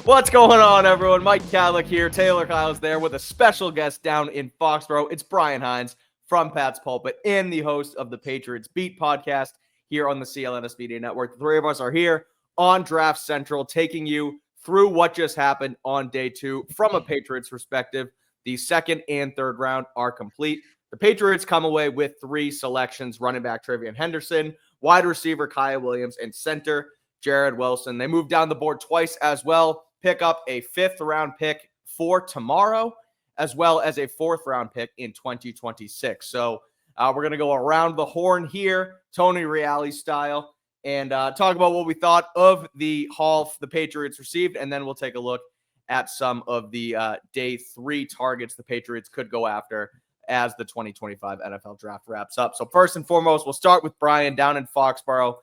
What's going on, everyone? Mike Kadlick here. Tayler Kyles there with a special guest down in Foxboro. It's Brian Hines from Pat's Pulpit and the host of the Patriots Beat podcast here on the CLNS Media Network. The three of us are here on Draft Central, taking you through what just happened on day two from a Patriots perspective. The second and third round are complete. The Patriots come away with three selections: running back TreVeyon Henderson, wide receiver Kyle Williams, and center Jared Wilson. They moved down the board twice as well. Pick up a fifth-round pick for tomorrow, as well as a fourth-round pick in 2026. So we're going to go around the horn here, Tony Reale style, and talk about what we thought of the haul the Patriots received, and then we'll take a look at some of the day three targets the Patriots could go after as the 2025 NFL Draft wraps up. So first and foremost, we'll start with Brian down in Foxboro.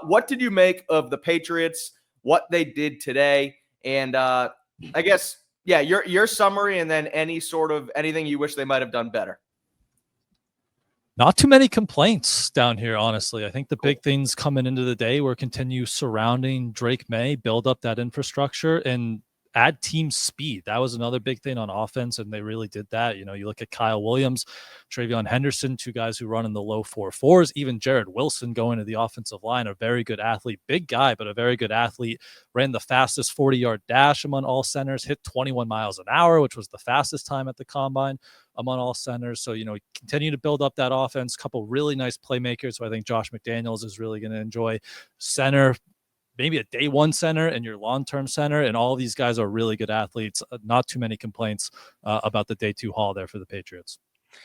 What did you make of the Patriots, what they did today? And I guess, yeah, your summary, and then anything you wish they might have done better. Not too many complaints down here, honestly. I think the big things coming into the day were continue surrounding Drake Maye, build up that infrastructure, and add team speed. That was another big thing on offense, and they really did that. You know, you look at Kyle Williams, TreVeyon Henderson, two guys who run in the low 4.4s. Even Jared Wilson going to the offensive line, a very good athlete, big guy, but a very good athlete. Ran the fastest 40-yard dash among all centers, hit 21 miles an hour, which was the fastest time at the combine among all centers. So, you know, continue to build up that offense. Couple really nice playmakers who I think Josh McDaniels is really going to enjoy. Center, maybe a day one center and your long-term center. And all these guys are really good athletes. Not too many complaints about the day two haul there for the Patriots.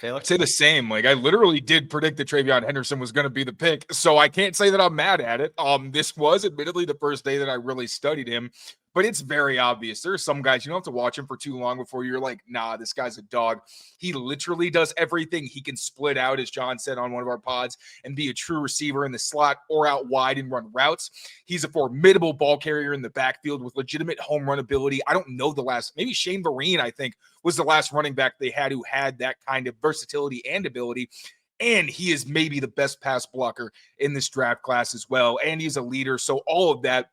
I'd say the same. Like, I literally did predict that TreVeyon Henderson was going to be the pick, so I can't say that I'm mad at it. This was admittedly the first day that I really studied him, but it's very obvious. There are some guys, you don't have to watch him for too long before you're like, nah, this guy's a dog. He literally does everything. He can split out, as John said on one of our pods, and be a true receiver in the slot or out wide and run routes. He's a formidable ball carrier in the backfield with legitimate home run ability. I don't know the last, maybe Shane Vereen, I think, was the last running back they had who had that kind of versatility and ability. And he is maybe the best pass blocker in this draft class as well. And he's a leader. So all of that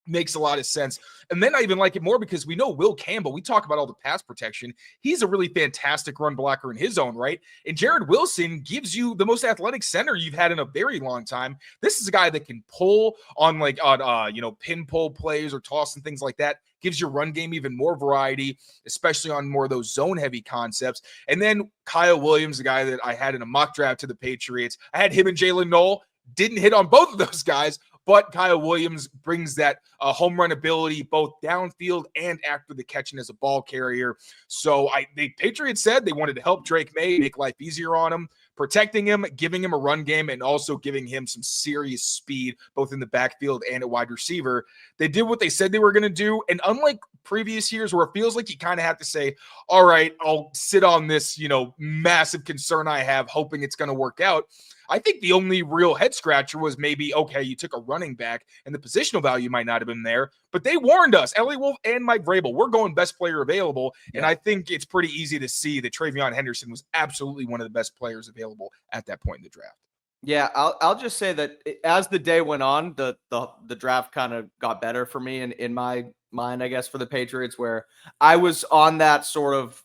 makes a lot of sense. And then I even like it more because we know Will Campbell, we talk about all the pass protection. He's a really fantastic run blocker in his own right. And Jared Wilson gives you the most athletic center you've had in a very long time. This is a guy that can pull on pin pull plays or toss and things like that. Gives your run game even more variety, especially on more of those zone heavy concepts. And then Kyle Williams, the guy that I had in a mock draft to the Patriots, I had him and Jalen Knoll. Didn't hit on both of those guys, but Kyle Williams brings that home run ability both downfield and after the catch and as a ball carrier. So the Patriots said they wanted to help Drake Maye, make life easier on him, protecting him, giving him a run game, and also giving him some serious speed, both in the backfield and at wide receiver. They did what they said they were going to do. And unlike previous years where it feels like you kind of have to say, all right, I'll sit on this, massive concern I have, hoping it's going to work out. I think the only real head scratcher was maybe, okay, you took a running back and the positional value might not have been there, but they warned us, Elliot Wolf and Mike Vrabel, we're going best player available. Yeah. And I think it's pretty easy to see that TreVeyon Henderson was absolutely one of the best players available at that point in the draft. Yeah, I'll just say that as the day went on, the draft kind of got better for me in my mind, I guess, for the Patriots, where I was on that sort of,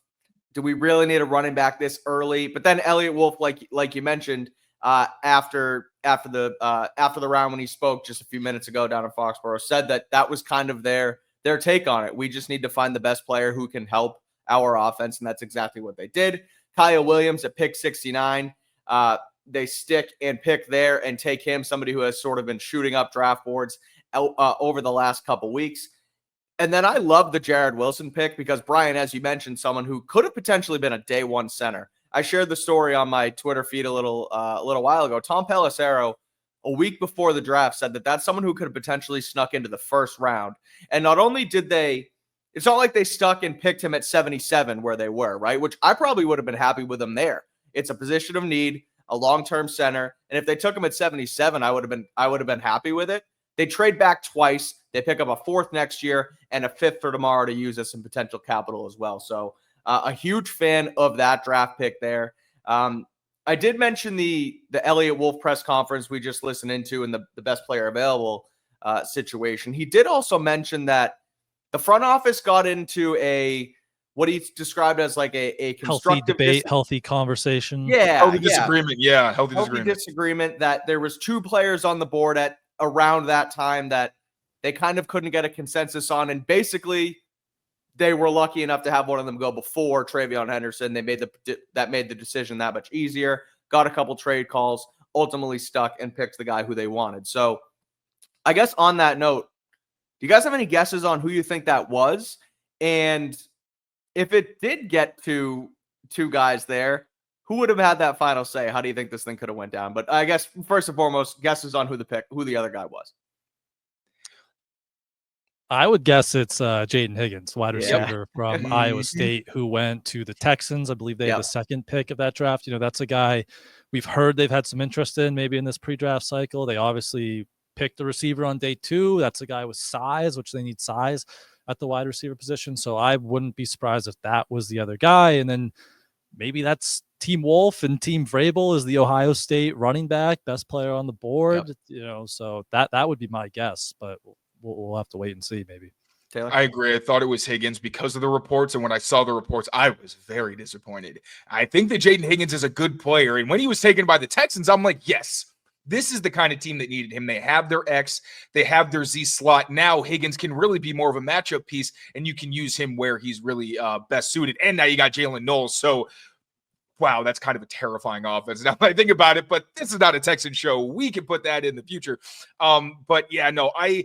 do we really need a running back this early? But then Elliot Wolf, like you mentioned, after the round when he spoke just a few minutes ago down in Foxboro, said that was kind of their take on it. We just need to find the best player who can help our offense, and that's exactly what they did. Kyle Williams at pick 69. They stick and pick there and take him, somebody who has sort of been shooting up draft boards over the last couple weeks. And then I love the Jared Wilson pick because, Brian, as you mentioned, someone who could have potentially been a day one center. I shared the story on my Twitter feed a little while ago. Tom Pelissero, a week before the draft, said that that's someone who could have potentially snuck into the first round. And not only did they, it's not like they stuck and picked him at 77 where they were, right? Which I probably would have been happy with him there. It's a position of need, a long-term center. And if they took him at 77, I would have been happy with it. They trade back twice. They pick up a fourth next year and a fifth for tomorrow to use as some potential capital as well. So a huge fan of that draft pick there. I did mention the Elliot Wolf press conference we just listened into and the best player available situation. He did also mention that the front office got into what he described as like a Healthy constructive debate, healthy conversation. Yeah, Healthy disagreement. Yeah, healthy healthy disagreement. disagreement that there was 2 players on the board at around that time that they kind of couldn't get a consensus on, and basically they were lucky enough to have one of them go before TreVeyon Henderson. They made the decision that much easier. Got a couple trade calls, ultimately stuck and picked the guy who they wanted. So, I guess on that note, do you guys have any guesses on who you think that was? And if it did get to 2 guys there, who would have had that final say? How do you think this thing could have went down? But I guess first and foremost, guesses on who the other guy was. I would guess it's Jaden Higgins, wide receiver from Iowa State, who went to the Texans. I believe they had the second pick of that draft. You know, that's a guy we've heard they've had some interest in maybe in this pre-draft cycle. They obviously picked the receiver on day 2. That's a guy with size, which they need size at the wide receiver position. So I wouldn't be surprised if that was the other guy. And then maybe that's Team Wolf, and Team Vrabel is the Ohio State running back, best player on the board. You know, so that would be my guess, but we'll have to wait and see maybe. Tayler? I agree. I thought it was Higgins because of the reports. And when I saw the reports, I was very disappointed. I think that Jaden Higgins is a good player. And when he was taken by the Texans, I'm like, yes, this is the kind of team that needed him. They have their X, they have their Z slot. Now Higgins can really be more of a matchup piece, and you can use him where he's really best suited. And now you got Jalen Knowles. So, wow, that's kind of a terrifying offense now that I think about it. But this is not a Texan show. We can put that in the future. But yeah, no, I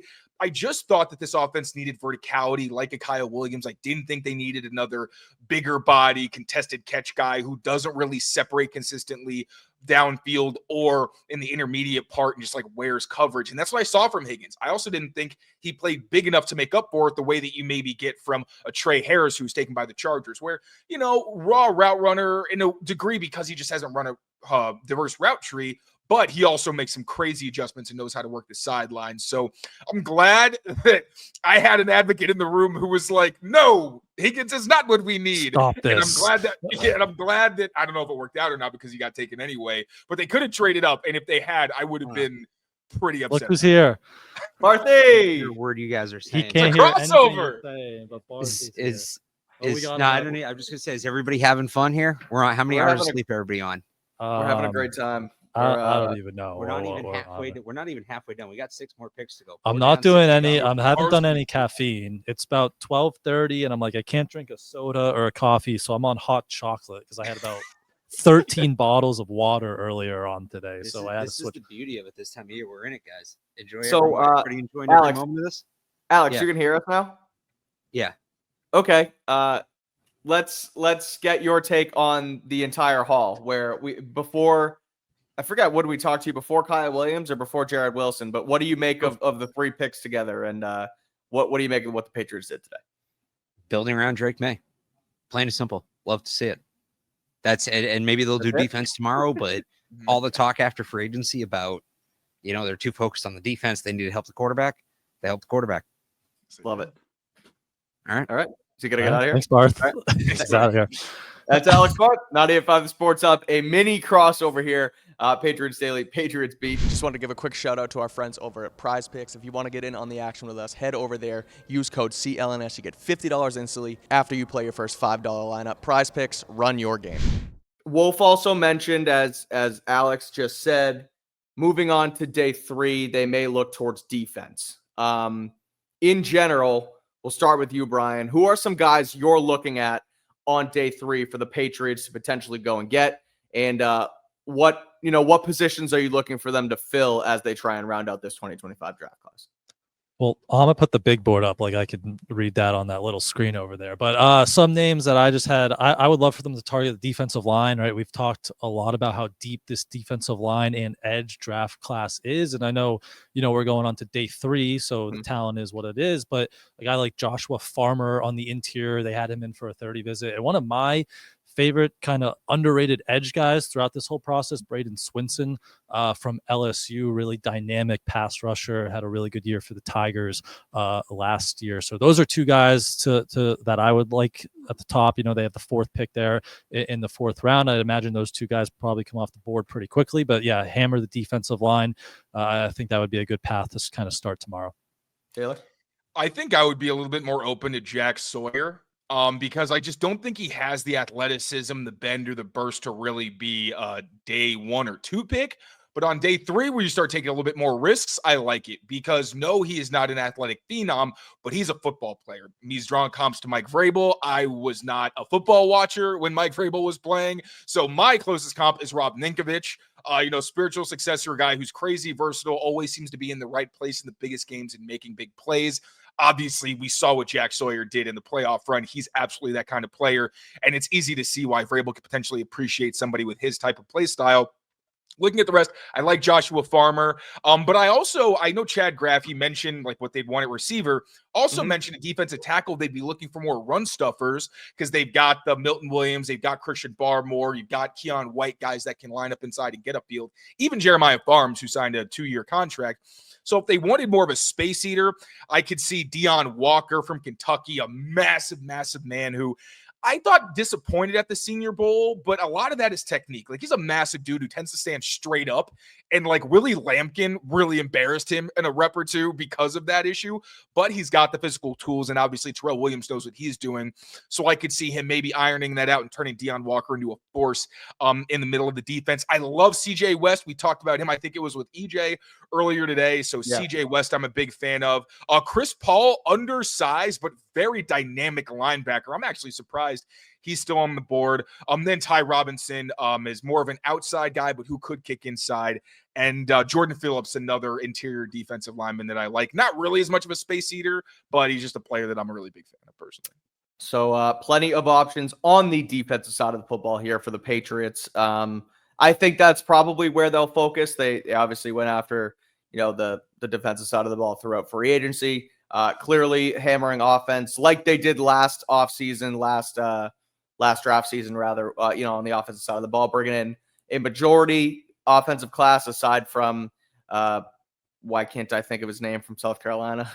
just thought that this offense needed verticality like a Kyle Williams. I didn't think they needed another bigger body, contested catch guy who doesn't really separate consistently downfield or in the intermediate part and just like wears coverage. And that's what I saw from Higgins. I also didn't think he played big enough to make up for it the way that you maybe get from a Trey Harris who's taken by the Chargers, where, you know, raw route runner in a degree because he just hasn't run a diverse route tree. But he also makes some crazy adjustments and knows how to work the sidelines. So I'm glad that I had an advocate in the room who was like, no, Higgins is not what we need. Stop this. And I'm glad that I don't know if it worked out or not because he got taken anyway, but they could have traded up. And if they had, I would have been pretty upset. Look who's here. Barthy. Your word you guys are saying. He can't It's a hear crossover. anything but I'm just gonna say, is everybody having fun here? We're on how many hours of sleep everybody on? We're having a great time. I don't even know. We're not even halfway. We're not even halfway done. We got 6 more picks to go. I'm not doing any. I haven't done any caffeine. It's about 12:30, and I'm like, I can't drink a soda or a coffee, so I'm on hot chocolate because I had about 13 bottles of water earlier on today. This is the beauty of it this time of year. We're in it, guys. Enjoy. So, everybody enjoying Alex, every moment of this. Alex, you can hear us now? Yeah. Okay. Let's get your take on the entire haul. Where I forgot, what did we talk to you before Kyle Williams or before Jared Wilson? But what do you make of the 3 picks together, and what do you make of what the Patriots did today? Building around Drake Maye, plain and simple. Love to see it. That's it. And maybe they'll do defense tomorrow, but all the talk after free agency about, you know, they're too focused on the defense. They need to help the quarterback. They help the quarterback. Love it. All right. So you gotta get out of here. Thanks, Barth. Right. He's out of here. That's Alex Barth, 98.5 Sports Up, a mini crossover here. Patriots Daily, Patriots Beat. Just wanted to give a quick shout out to our friends over at Prize Picks. If you want to get in on the action with us, head over there. Use code CLNS. You get $50 instantly after you play your first $5 lineup. Prize Picks, run your game. Wolf also mentioned, as Alex just said, moving on to day 3, they may look towards defense. In general, we'll start with you, Brian. Who are some guys you're looking at on day 3 for the Patriots to potentially go and get? And what positions are you looking for them to fill as they try and round out this 2025 draft class? Well, I'm gonna put the big board up, like I could read that on that little screen over there. But some names that I just had, I would love for them to target the defensive line, right? We've talked a lot about how deep this defensive line and edge draft class is, and I know, we're going on to day 3, so the talent is what it is. But a guy like Joshua Farmer on the interior, they had him in for a 30 visit, and one of my favorite kind of underrated edge guys throughout this whole process, Braden Swinson from LSU, really dynamic pass rusher, had a really good year for the Tigers last year. So those are 2 guys to that I would like at the top. They have the 4th pick there in the 4th round. I'd imagine those 2 guys probably come off the board pretty quickly, but yeah, hammer the defensive line. I think that would be a good path to kind of start tomorrow. Taylor? I think I would be a little bit more open to Jack Sawyer. Because I just don't think he has the athleticism, the bend, or the burst to really be a day 1 or 2 pick. But on day 3, where you start taking a little bit more risks, I like it because no, he is not an athletic phenom, but he's a football player. He's drawing comps to Mike Vrabel. I was not a football watcher when Mike Vrabel was playing, so my closest comp is Rob Ninkovich. Spiritual successor, guy who's crazy versatile, always seems to be in the right place in the biggest games and making big plays. Obviously, we saw what Jack Sawyer did in the playoff run. He's absolutely that kind of player, and it's easy to see why Vrabel could potentially appreciate somebody with his type of play style. Looking at the rest, I like Joshua Farmer. But I know Chad Graff, he mentioned like what they'd want at receiver. Also mentioned a defensive tackle. They'd be looking for more run stuffers because they've got the Milton Williams, they've got Christian Barmore, you've got Keon White, guys that can line up inside and get upfield. Even Jeremiah Farms, who signed a 2-year contract. So if they wanted more of a space eater, I could see Deion Walker from Kentucky, a massive, massive man who I thought disappointed at the Senior Bowl, but a lot of that is technique. Like, he's a massive dude who tends to stand straight up, and like Willie Lampkin really embarrassed him in a rep or two because of that issue, but he's got the physical tools, and obviously Terrell Williams knows what he's doing. So I could see him maybe ironing that out and turning Deion Walker into a force in the middle of the defense. I love CJ West. We talked about him. I think it was with EJ earlier today. So yeah. CJ West, I'm a big fan of. Chris Paul, undersized, but very dynamic linebacker. I'm actually surprised he's still on the board. Then Ty Robinson is more of an outside guy, but who could kick inside. And Jordan Phillips, another interior defensive lineman that I like. Not really as much of a space eater, but he's just a player that I'm a really big fan of personally. So plenty of options on the defensive side of the football here for the Patriots. I think that's probably where they'll focus. They obviously went after, the defensive side of the ball throughout free agency. Clearly hammering offense like they did last offseason, last draft season, rather, on the offensive side of the ball, bringing in a majority offensive class aside from, why can't I think of his name from South Carolina?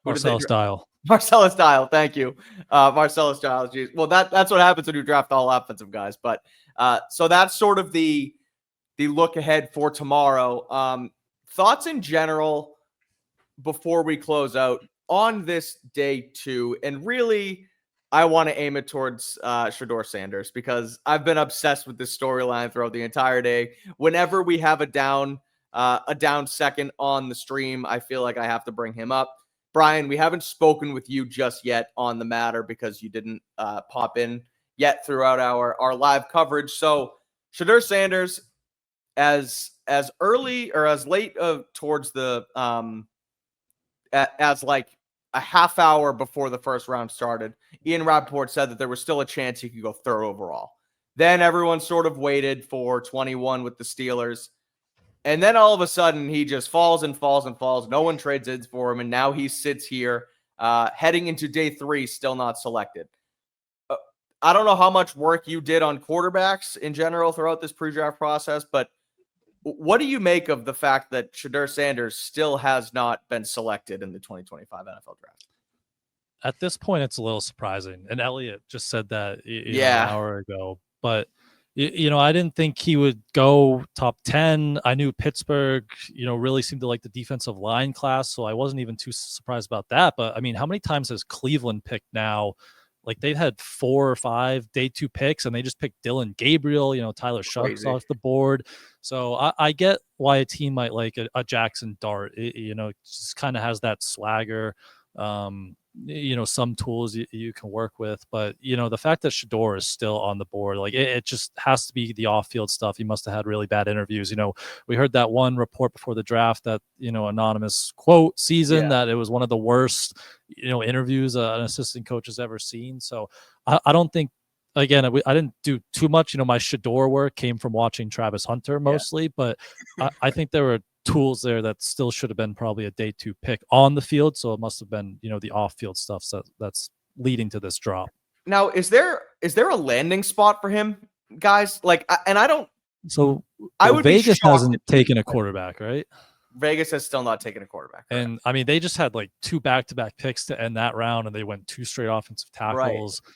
Marcellus Dial. Marcellus Dial. Thank you. Marcellus Dial. Geez. Well, that's what happens when you draft all offensive guys. But so that's sort of the look ahead for tomorrow. Thoughts in general before we close out on this day 2, and really I want to aim it towards Shedeur Sanders, because I've been obsessed with this storyline throughout the entire day. Whenever we have a down second on the stream, I feel like I have to bring him up. Brian, we haven't spoken with you just yet on the matter because you didn't pop in yet throughout our live coverage. So Shedeur Sanders, as early or as late towards the as like a half hour before the first round started, Ian Rappaport said that there was still a chance he could go 3rd overall. Then everyone sort of waited for 21 with the Steelers. And then all of a sudden he just falls and falls and falls. No one trades in for him. And now he sits here heading into day 3, still not selected. I don't know how much work you did on quarterbacks in general throughout this pre-draft process, but what do you make of the fact that Shedeur Sanders still has not been selected in the 2025 NFL draft? At this point, it's a little surprising. And Elliot just said that an hour ago. But, I didn't think he would go top 10. I knew Pittsburgh, really seemed to like the defensive line class. So I wasn't even too surprised about that. But, I mean, how many times has Cleveland picked now? Like, they've had 4 or 5 day 2 picks, and they just picked Dylan Gabriel, Tyler Shucks off the board. So I get why a team might like a Jackson Dart. It just kind of has that swagger, some tools you can work with. But, the fact that Shedeur is still on the board, like it just has to be the off-field stuff. He must have had really bad interviews. We heard that one report before the draft that, anonymous quote season that it was one of the worst, interviews an assistant coach has ever seen. So I don't think, again, I didn't do too much. My Shedeur work came from watching Travis Hunter mostly, but I think there were tools there that still should have been probably a day 2 pick on the field. So it must have been, the off-field stuff that's leading to this drop. Now, is there a landing spot for him, guys? Like, and I don't. So I would Vegas hasn't taken a quarterback, right? Vegas has still not taken a quarterback. Correct? And I mean, they just had like 2 back-to-back picks to end that round, and they went 2 straight offensive tackles. Right.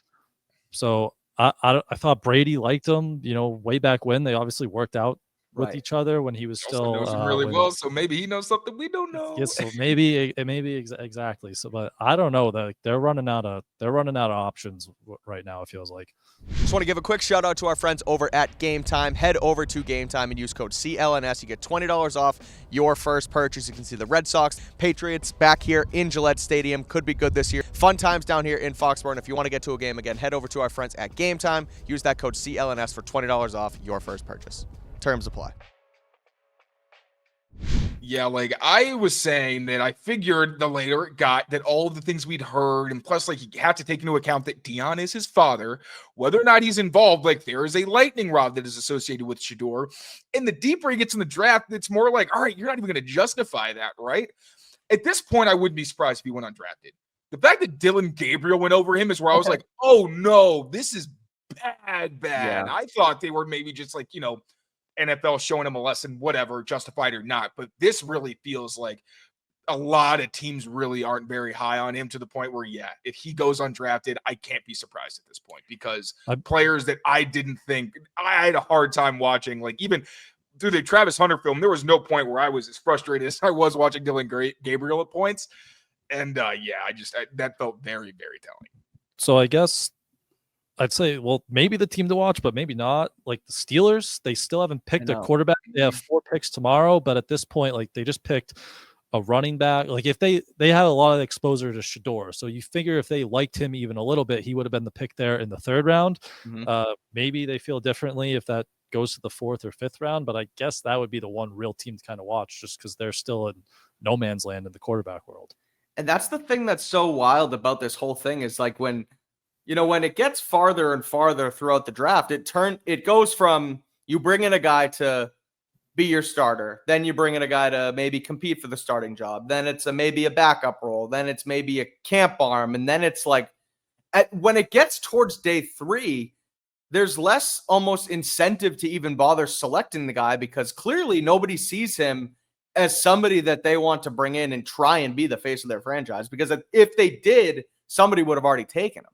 So I thought Brady liked him, way back when. They obviously worked out with Right. each other when he was Also still knows him really when- well, so maybe he knows something we don't know. Yes, so maybe exactly. So, but I don't know. They're running out of options right now. It feels like. Just want to give a quick shout out to our friends over at Game Time. Head over to Game Time and use code CLNS. You get $20 off your first purchase. You can see the Red Sox, Patriots back here in Gillette Stadium. Could be good this year. Fun times down here in Foxboro. And if you want to get to a game again, head over to our friends at Game Time. Use that code CLNS for $20 off your first purchase. Terms apply. Yeah, like I was saying that I figured the later it got that all of the things we'd heard, and plus, like, you have to take into account that Dion is his father, whether or not he's involved, like, there is a lightning rod that is associated with Shedeur. And the deeper he gets in the draft, it's more like, all right, you're not even going to justify that, right? At this point, I wouldn't be surprised if he went undrafted. The fact that Dylan Gabriel went over him is where I was like, oh no, this is bad. Yeah. I thought they were maybe just like, NFL showing him a lesson, whatever, justified or not. But this really feels like a lot of teams really aren't very high on him to the point where, yeah, if he goes undrafted, I can't be surprised at this point because players that I didn't think I had a hard time watching, like even through the Travis Hunter film, there was no point where I was as frustrated as I was watching Dylan Gabriel at points. And that felt very, very telling. So I guess I'd say, well, maybe the team to watch, but maybe not. Like the Steelers, they still haven't picked a quarterback. They have 4 picks tomorrow, but at this point, like they just picked a running back. Like if they have a lot of exposure to Shedeur, so you figure if they liked him even a little bit, he would have been the pick there in the 3rd round. Maybe they feel differently if that goes to the 4th or 5th round, but I guess that would be the one real team to kind of watch, just because they're still in no man's land in the quarterback world. And that's the thing that's so wild about this whole thing is like when it gets farther and farther throughout the draft, it goes from you bring in a guy to be your starter, then you bring in a guy to maybe compete for the starting job, then it's maybe a backup role, then it's maybe a camp arm, and then it's like when it gets towards day 3, there's less almost incentive to even bother selecting the guy because clearly nobody sees him as somebody that they want to bring in and try and be the face of their franchise, because if they did, somebody would have already taken him.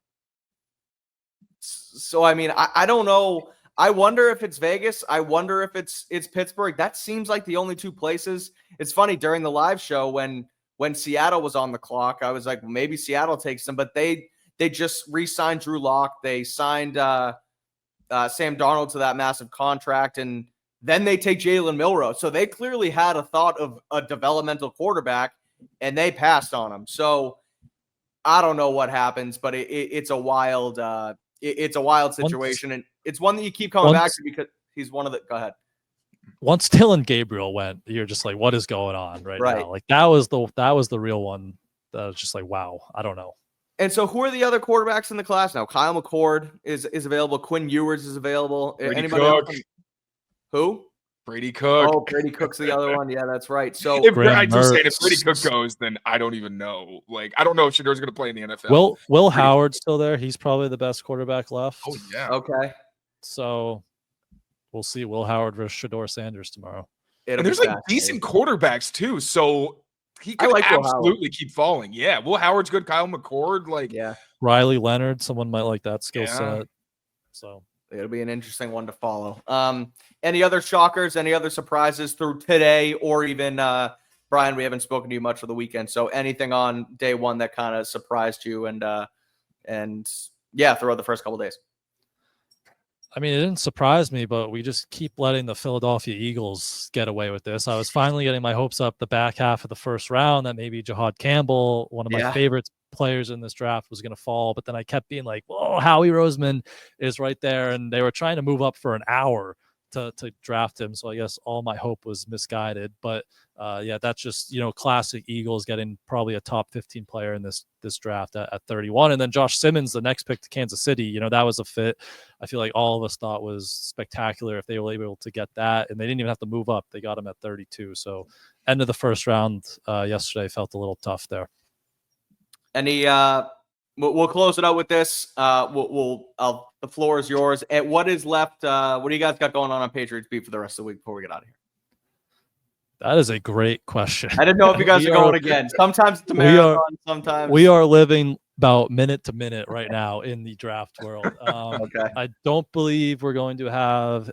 So, I mean, I don't know. I wonder if it's Vegas. I wonder if it's Pittsburgh. That seems like the only 2 places. It's funny, during the live show when Seattle was on the clock, I was like, well, maybe Seattle takes them, but they just re-signed Drew Lock. They signed Sam Darnold to that massive contract, and then they take Jalen Milroe. So they clearly had a thought of a developmental quarterback, and they passed on him. So I don't know what happens, but it's a wild situation, and it's one that you keep coming back to because he's one of the. Go ahead. Once Dylan Gabriel went, you're just like, what is going on right now? Like that was the real one. That was just like, wow, I don't know. And so, who are the other quarterbacks in the class now? Kyle McCord is available. Quinn Ewers is available. Anybody else? Who? Brady Cook. Oh, Brady Cook's the other one. Yeah, that's right. So if Brady Cook goes, then I don't even know. Like, I don't know if Shedeur's going to play in the NFL. Will Howard's still there? He's probably the best quarterback left. Oh yeah. Okay. So we'll see Will Howard versus Shedeur Sanders tomorrow. And there's like decent quarterbacks too, so he could absolutely keep falling. Yeah, Will Howard's good. Kyle McCord, like Riley Leonard, someone might like that skill set. So it'll be an interesting one to follow. Any other shockers, any other surprises through today, or even Brian, we haven't spoken to you much for the weekend. So anything on day 1 that kind of surprised you and throughout the first couple of days? I mean, it didn't surprise me, but we just keep letting the Philadelphia Eagles get away with this. I was finally getting my hopes up the back half of the first round that maybe Jahad Campbell, one of my favorite players in this draft, was going to fall. But then I kept being like, whoa, Howie Roseman is right there. And they were trying to move up for an hour to draft him. So I guess all my hope was misguided. But that's just, classic Eagles getting probably a top 15 player in this draft at 31. And then Josh Simmons, the next pick to Kansas City, that was a fit I feel like all of us thought was spectacular if they were able to get that. And they didn't even have to move up. They got him at 32. So end of the first round yesterday felt a little tough there. Any we'll close it out with this. The floor is yours. And what is left? What do you guys got going on Patriots Beat for the rest of the week before we get out of here? That is a great question. I didn't know if you guys are going again. Sometimes it's a marathon. Sometimes we are living about minute to minute right now in the draft world. Okay. I don't believe we're going to have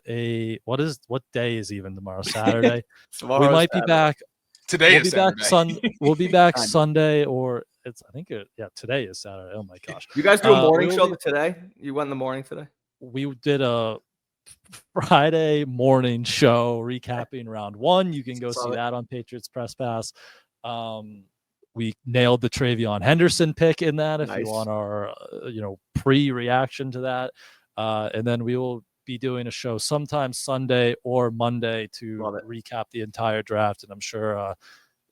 what day is even tomorrow? Saturday. We Tomorrow's might be Saturday. back. Today We'll is be back Saturday. We'll be back Fine. Sunday, or today is Saturday. Oh my gosh. You guys do a morning we'll show be- today? You went in the morning today? We did a Friday morning show recapping round 1. You can go Saw see it. that on Patriots Press Pass. We nailed the TreVeyon Henderson pick in that. If Nice. you want our pre-reaction to that, and then we will be doing a show sometime Sunday or Monday to Love it. recap the entire draft, and I'm sure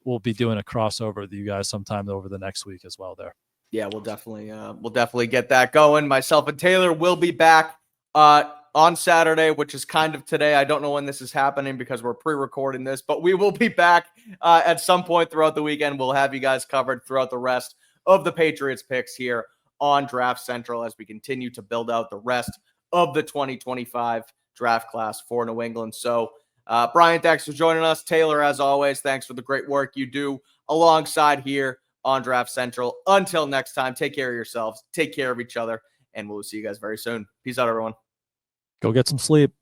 we'll be doing a crossover with you guys sometime over the next week as well. There. Yeah, we'll definitely get that going. Myself and Taylor will be back on Saturday, which is kind of today. I don't know when this is happening because we're pre-recording this, but we will be back at some point throughout the weekend. We'll have you guys covered throughout the rest of the Patriots picks here on Draft Central as we continue to build out the rest of the 2025 draft class for New England. So, Brian, thanks for joining us. Taylor, as always, thanks for the great work you do alongside here on Draft Central. Until next time, take care of yourselves, take care of each other, and we'll see you guys very soon. Peace out, everyone. Go get some sleep.